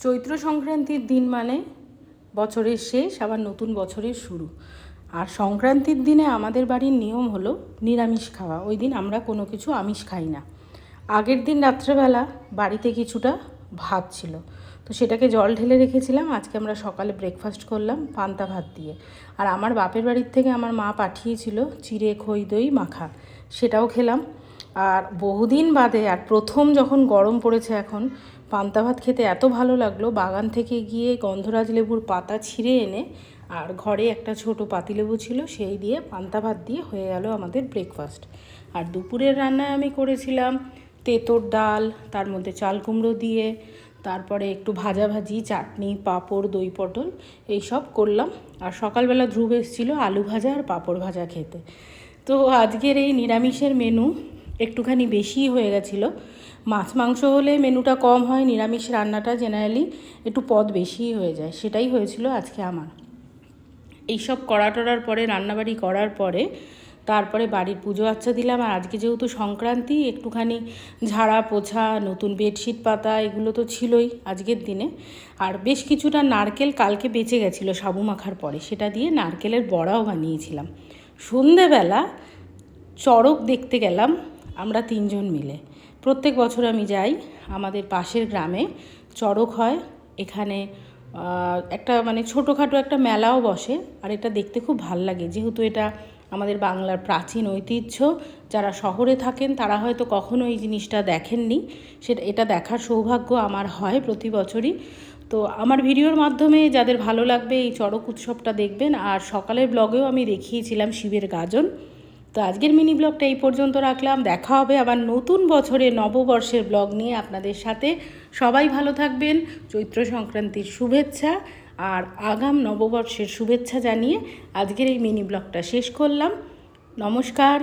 চৈত্র সংক্রান্তির দিন মানে বছরের শেষ, আবার নতুন বছরের শুরু। আর সংক্রান্তির দিনে আমাদের বাড়ির নিয়ম হলো নিরামিষ খাওয়া। ওই দিন আমরা কোনো কিছু আমিষ খাই না। আগের দিন রাত্রেবেলা বাড়িতে কিছুটা ভাত ছিল, তো সেটাকে জল ঢেলে রেখেছিলাম। আজকে আমরা সকালে ব্রেকফাস্ট করলাম পান্তা ভাত দিয়ে। আর আমার বাপের বাড়ির থেকে আমার মা পাঠিয়েছিল চিড়ে খই দই মাখা, সেটাও খেলাম। আর বহুদিন বাদে আর প্রথম যখন গরম পড়েছে এখন পান্তা ভাত খেতে এত ভালো লাগলো, বাগান থেকে গিয়ে গন্ধরাজ লেবুর পাতা ছিঁড়ে এনে আর ঘরে একটা ছোট পাতিলেবু ছিল, সেই দিয়ে পান্তা ভাত দিয়ে হয়ে গেল আমাদের ব্রেকফাস্ট। আর দুপুরের রান্নায় আমি করেছিলাম তেঁতোর ডাল, তার মধ্যে চাল কুমড়ো দিয়ে, তারপরে একটু ভাজাভাজি, চাটনি, পাঁপড়, দই পটল এইসব করলাম। আর সকালবেলা ধ্রুব এসেছিলো আলু ভাজা আর পাঁপড় ভাজা খেতে। তো আজকের এই নিরামিষের মেনু একটুখানি বেশিই হয়ে গেছিলো। মাছ মাংস হলে মেনুটা কম হয়, নিরামিষ রান্নাটা জেনারেলি একটু পদ বেশিই হয়ে যায়, সেটাই হয়েছিল আজকে আমার। এইসব করা টরার পরে, রান্নাবাড়ি করার পরে তারপরে বাড়ির পুজো আচ্ছা দিলাম। আর আজকে যেহেতু সংক্রান্তি, একটুখানি ঝাড়া পোছা, নতুন বেডশিট পাতা, এগুলো তো ছিলই আজকের দিনে। আর বেশ কিছুটা নারকেল কালকে বেঁচে গেছিলো সাবু মাখার পরে, সেটা দিয়ে নারকেলের বড়াও বানিয়েছিলাম। সন্ধেবেলা চড়ক দেখতে গেলাম আমরা তিনজন মিলে। প্রত্যেক বছর আমি যাই, আমাদের পাশের গ্রামে চড়ক হয়। এখানে একটা মানে ছোটোখাটো একটা মেলাও বসে। আর এটা দেখতে খুব ভাল লাগে, যেহেতু এটা আমাদের বাংলার প্রাচীন ঐতিহ্য। যারা শহরে থাকেন তারা হয়তো কখনো এই জিনিসটা দেখেননি, এটা দেখার সৌভাগ্য আমার হয় প্রতি বছরই। তো আমার ভিডিওর মাধ্যমে যাদের ভালো লাগবে এই চড়ক উৎসবটা দেখবেন। আর সকালের ব্লগেও আমি দেখিয়েছিলাম শিবের গাজন। তো আজকের মিনি ব্লগটা এই পর্যন্ত রাখলাম। দেখা হবে আবার নতুন বছরে নববর্ষের ব্লগ নিয়ে আপনাদের সাথে। সবাই ভালো থাকবেন, চৈত্র সংক্রান্তির শুভেচ্ছা আর আগাম নববর্ষের শুভেচ্ছা জানিয়ে আজকের এই মিনি ব্লগটা শেষ করলাম। নমস্কার।